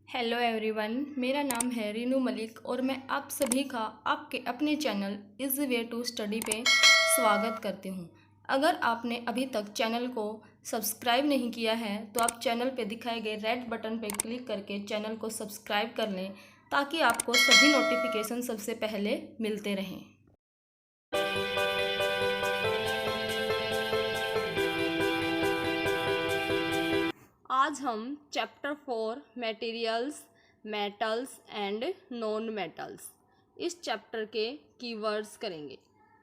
Hello everyone, मेरा नाम है रीनू मलिक और मैं आप सभी का आपके अपने channel is way to study पे स्वागत करती हूँ। अगर आपने अभी तक चैनल को सब्सक्राइब नहीं किया है तो आप चैनल पे दिखाए गए रेड बटन पे क्लिक करके चैनल को सब्सक्राइब कर लें ताकि आपको सभी नोटिफिकेशन सबसे पहले मिलते रहें। आज हम chapter 4 materials, metals and non metals इस चैप्टर के कीवर्ड्स करेंगे।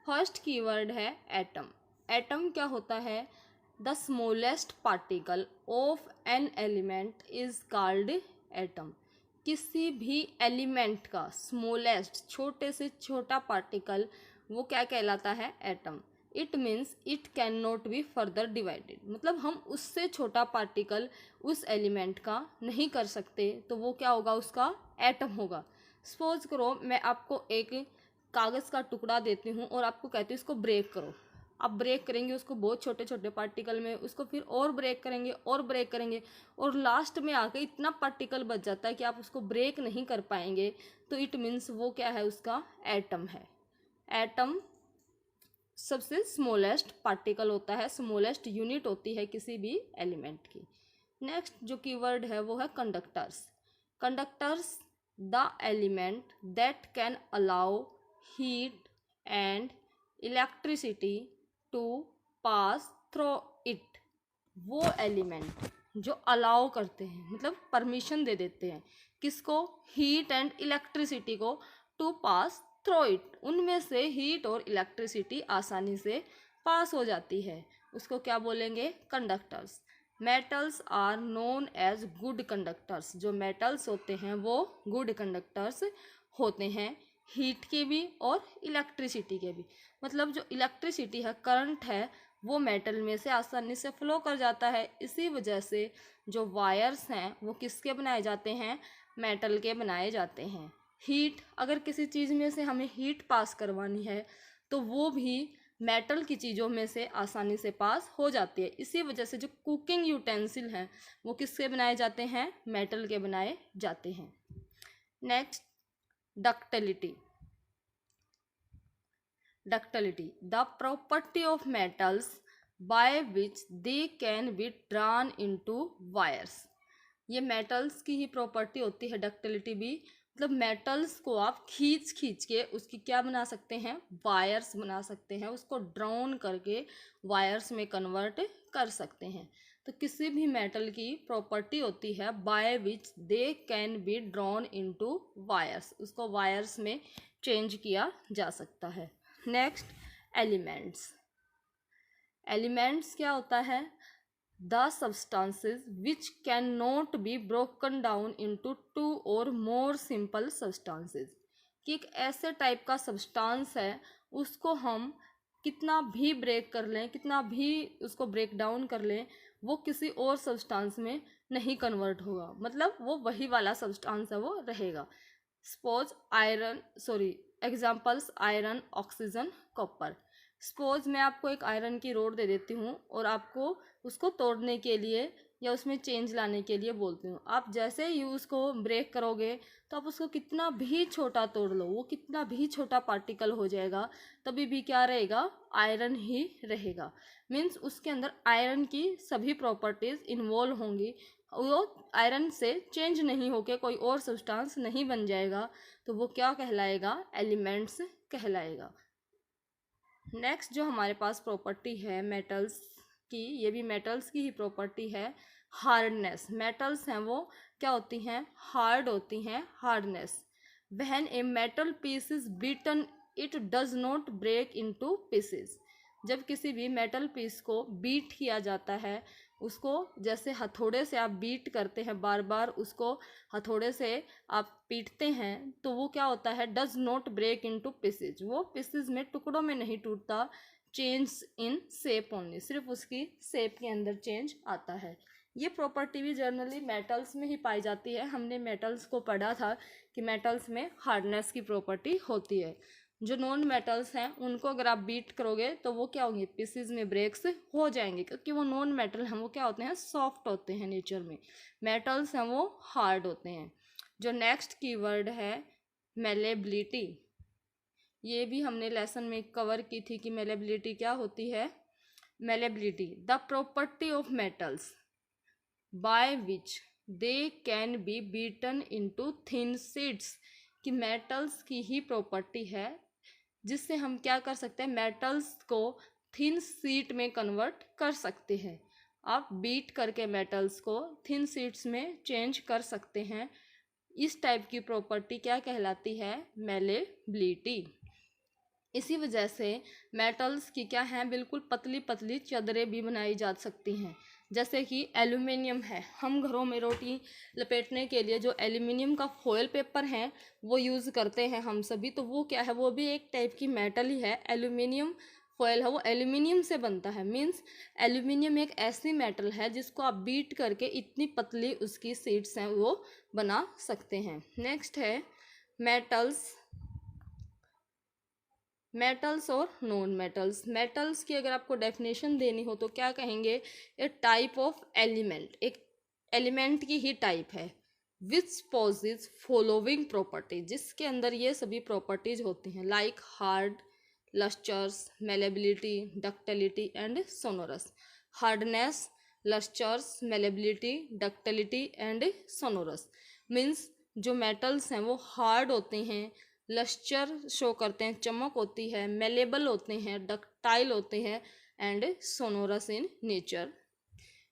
फर्स्ट कीवर्ड है एटम। एटम क्या होता है? The smallest particle of an element is called atom. किसी भी एलिमेंट का स्मॉलेस्ट, छोटे से छोटा पार्टिकल, वो क्या कहलाता है? Atom. It means it can not be further divided, मतलब हम उससे छोटा पार्टिकल उस एलिमेंट का नहीं कर सकते, तो वो क्या होगा? उसका एटम होगा। सपोज करो मैं आपको एक कागज़ का टुकड़ा देती हूँ और आपको कहती हूँ इसको ब्रेक करो। आप ब्रेक करेंगे उसको बहुत छोटे छोटे पार्टिकल में, उसको फिर और ब्रेक करेंगे और ब्रेक करेंगे और लास्ट में आके इतना पार्टिकल बच जाता है कि आप उसको ब्रेक नहीं कर पाएंगे, तो इट मीन्स वो क्या है? उसका एटम है। एटम सबसे स्मॉलेस्ट पार्टिकल होता है, स्मॉलेस्ट यूनिट होती है किसी भी एलिमेंट की। नेक्स्ट जो कीवर्ड है वो है conductors. Conductors the element that can allow heat and electricity to pass through it. वो एलिमेंट जो अलाउ करते हैं, मतलब परमिशन दे देते हैं किसको? हीट एंड इलेक्ट्रिसिटी को टू पास थ्रू इट। उनमें से हीट और इलेक्ट्रिसिटी आसानी से पास हो जाती है, उसको क्या बोलेंगे? Conductors. Metals are known as good conductors. जो मेटल्स होते हैं वो गुड कंडक्टर्स होते हैं, हीट के भी और इलेक्ट्रिसिटी के भी। मतलब जो इलेक्ट्रिसिटी है, करंट है, वो मेटल में से आसानी से फ्लो कर जाता है। इसी वजह से जो वायर्स हैं वो किसके बनाए जाते हैं? मेटल के बनाए जाते हैं। हीट, अगर किसी चीज़ में से हमें हीट पास करवानी है तो वो भी मेटल की चीज़ों में से आसानी से पास हो जाती है। इसी वजह से जो कुकिंग यूटेंसिल हैं वो किसके बनाए जाते हैं? मेटल के बनाए जाते हैं। Next, ductility. Ductility the property of metals by which they can be drawn into wires. ये मेटल्स की ही प्रॉपर्टी होती है डक्टिलिटी भी। मतलब मेटल्स को आप खींच खींच के उसकी क्या बना सकते हैं? वायर्स बना सकते हैं, उसको ड्राउन करके वायर्स में कन्वर्ट कर सकते हैं। तो किसी भी मेटल की प्रॉपर्टी होती है by which they can be drawn into wires, उसको वायर्स में चेंज किया जा सकता है। Next, elements. एलिमेंट्स क्या होता है? The substances which cannot be broken down into two or more simple substances। कि एक ऐसे टाइप का सब्सटेंस है, उसको हम कितना भी ब्रेक कर लें, कितना भी उसको ब्रेक डाउन कर लें, वो किसी और सब्सटेंस में नहीं कन्वर्ट होगा, मतलब वो वही वाला सब्सटेंस है, वो रहेगा। Suppose iron, sorry, examples iron, oxygen, copper. Suppose मैं आपको एक आयरन की रोड दे देती हूँ और आपको उसको तोड़ने के लिए या उसमें चेंज लाने के लिए बोलती हूँ। आप जैसे ही उसको ब्रेक करोगे तो आप उसको कितना भी छोटा तोड़ लो, वो कितना भी छोटा पार्टिकल हो जाएगा, तभी भी क्या रहेगा? आयरन ही रहेगा। मीन्स उसके अंदर आयरन की सभी प्रॉपर्टीज़ इन्वॉल्व होंगी, वो आयरन से चेंज नहीं होके कोई और सब्सटेंस नहीं बन जाएगा, तो वो क्या कहलाएगा? एलिमेंट्स कहलाएगा। नेक्स्ट जो हमारे पास प्रॉपर्टी है मेटल्स की, ये भी मेटल्स की ही प्रॉपर्टी है, हार्डनेस। मेटल्स हैं वो क्या होती हैं? हार्ड होती हैं, hardness. When a metal piece is beaten it does not break into pieces. जब किसी भी मेटल पीस को बीट किया जाता है, उसको जैसे हथौड़े से आप बीट करते हैं, बार बार उसको हथौड़े से आप पीटते हैं, तो वो क्या होता है? Does not break into pieces. वो पीसेज में, टुकड़ों में नहीं टूटता, चेंज इन शेप ओनली, सिर्फ उसकी शेप के अंदर चेंज आता है। ये प्रॉपर्टी भी जनरली मेटल्स में ही पाई जाती है। हमने मेटल्स को पढ़ा था कि मेटल्स में हार्डनेस की प्रॉपर्टी होती है। जो नॉन मेटल्स हैं उनको अगर आप बीट करोगे तो वो क्या होंगे, पीसीज में ब्रेक्स हो जाएंगे, क्योंकि वो नॉन मेटल हैं, वो क्या होते हैं, सॉफ्ट होते हैं नेचर में। मेटल्स हैं वो हार्ड होते हैं। जो नेक्स्ट कीवर्ड है मेलेबिलिटी, ये भी हमने लेसन में कवर की थी कि मेलेबिलिटी क्या होती है। Malleability the property of metals by which they can be beaten into thin sheets, कि मेटल्स की ही प्रॉपर्टी है जिससे हम क्या कर सकते हैं, मेटल्स को थिन शीट में कन्वर्ट कर सकते हैं। आप बीट करके मेटल्स को थिन शीट्स में चेंज कर सकते हैं। इस टाइप की प्रॉपर्टी क्या कहलाती है, मेलेबिलिटी। इसी वजह से मेटल्स की क्या है, बिल्कुल पतली पतली चादरें भी बनाई जा सकती हैं। जैसे कि एल्यूमिनियम है, हम घरों में रोटी लपेटने के लिए जो एल्यूमिनियम का फॉयल पेपर है वो यूज़ करते हैं हम सभी, तो वो क्या है, वो भी एक टाइप की मेटल ही है। एल्यूमिनियम फॉयल है वो एल्यूमिनियम से बनता है, मीन्स एल्यूमिनियम एक ऐसी मेटल है जिसको आप बीट करके इतनी पतली उसकी शीट्स हैं वो बना सकते हैं। नेक्स्ट है मेटल्स, मेटल्स और नॉन मेटल्स। मेटल्स की अगर आपको डेफिनेशन देनी हो तो क्या कहेंगे, ए टाइप ऑफ एलिमेंट, एक एलिमेंट की ही टाइप है, विच पॉजेज फॉलोइंग प्रॉपर्टी, जिसके अंदर ये सभी प्रॉपर्टीज होती हैं, like hard, lustres, malleability, ductility and sonorous. Hardness, lustres, malleability, ductility and sonorous, means जो मेटल्स हैं वो हार्ड होते हैं, लस्चर शो करते हैं, चमक होती है, मेलेबल होते हैं, डक्टाइल होते हैं and sonorous in nature.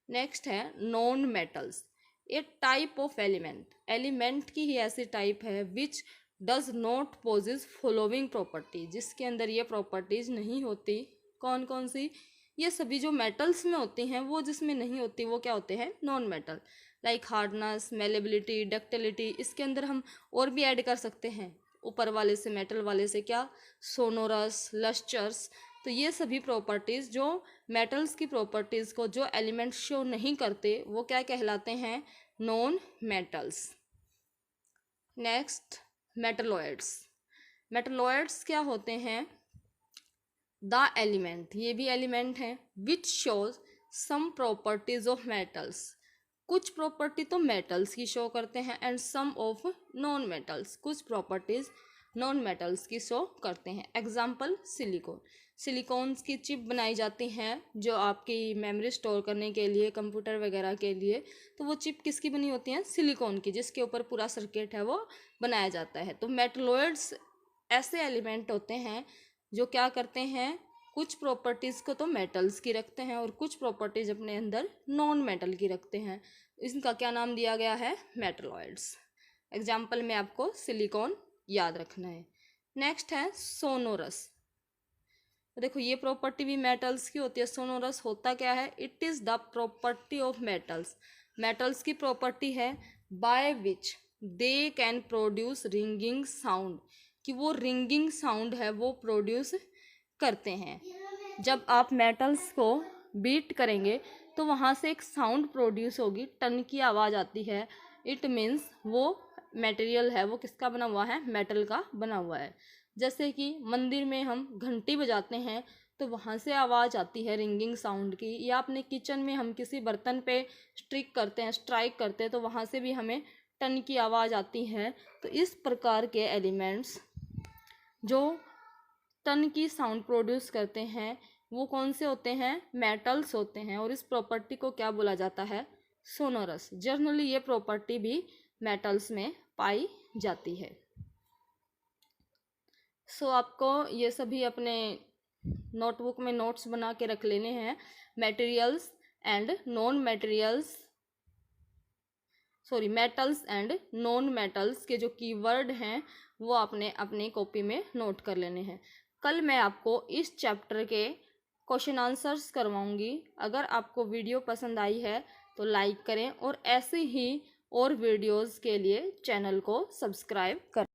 Next है non metals, a type of element, element की ही ऐसी टाइप है which does not possess following property, जिसके अंदर ये प्रॉपर्टीज नहीं होती। कौन कौन सी, ये सभी जो मेटल्स में होती हैं वो जिसमें नहीं होती वो क्या होते हैं, non metal, like hardness, malleability, ductility. इसके अंदर हम और भी ऐड कर सकते हैं ऊपर वाले से, मेटल वाले से क्या, सोनोरस, लस्चर्स। तो ये सभी प्रॉपर्टीज़ जो मेटल्स की प्रॉपर्टीज़ को जो एलिमेंट शो नहीं करते वो क्या कहलाते हैं, non metals. Next metalloids, metalloids क्या होते हैं, द एलिमेंट, ये भी एलिमेंट है, which shows some properties of metals, कुछ प्रॉपर्टी तो मेटल्स की शो करते हैं, and some of non metals, कुछ प्रॉपर्टीज नॉन मेटल्स की शो करते हैं। एग्जाम्पल सिलिकॉन, सिलिकॉन्स की चिप बनाई जाती हैं जो आपकी मेमोरी स्टोर करने के लिए, कंप्यूटर वगैरह के लिए, तो वो चिप किसकी बनी होती है, सिलिकॉन की, जिसके ऊपर पूरा सर्किट है वो बनाया जाता है। तो मेटलॉइड्स ऐसे एलिमेंट होते हैं जो क्या करते हैं, कुछ प्रॉपर्टीज़ को तो मेटल्स की रखते हैं और कुछ प्रॉपर्टीज़ अपने अंदर नॉन मेटल की रखते हैं। इनका क्या नाम दिया गया है, मेटलॉइड्स। एग्जाम्पल में आपको सिलिकॉन याद रखना है। नेक्स्ट है सोनोरस, देखो ये प्रॉपर्टी भी मेटल्स की होती है। सोनोरस होता क्या है, it is the property of metals, metals की प्रॉपर्टी है, by which they can produce ringing sound, कि वो रिंगिंग साउंड है वो प्रोड्यूस करते हैं। जब आप मेटल्स को बीट करेंगे तो वहाँ से एक साउंड प्रोड्यूस होगी, टन की आवाज़ आती है। इट मीन्स वो मटेरियल है वो किसका बना हुआ है, मेटल का बना हुआ है। जैसे कि मंदिर में हम घंटी बजाते हैं तो वहाँ से आवाज़ आती है रिंगिंग साउंड की, या अपने किचन में हम किसी बर्तन पे स्ट्राइक करते हैं तो वहाँ से भी हमें टन की आवाज़ आती है। तो इस प्रकार के एलिमेंट्स जो टन की साउंड प्रोड्यूस करते हैं वो कौन से होते हैं, मेटल्स होते हैं, और इस प्रॉपर्टी को क्या बोला जाता है, सोनोरस। जनरली ये प्रॉपर्टी भी मेटल्स में पाई जाती है। सो आपको ये सभी अपने नोटबुक में नोट्स बना के रख लेने हैं। Materials and non materials, sorry metals and non metals के जो कीवर्ड हैं वो आपने अपनी कॉपी में नोट कर लेने हैं। कल मैं आपको इस चैप्टर के क्वेश्चन आंसर्स करवाऊंगी। अगर आपको वीडियो पसंद आई है तो लाइक करें और ऐसे ही और वीडियोस के लिए चैनल को सब्सक्राइब करें।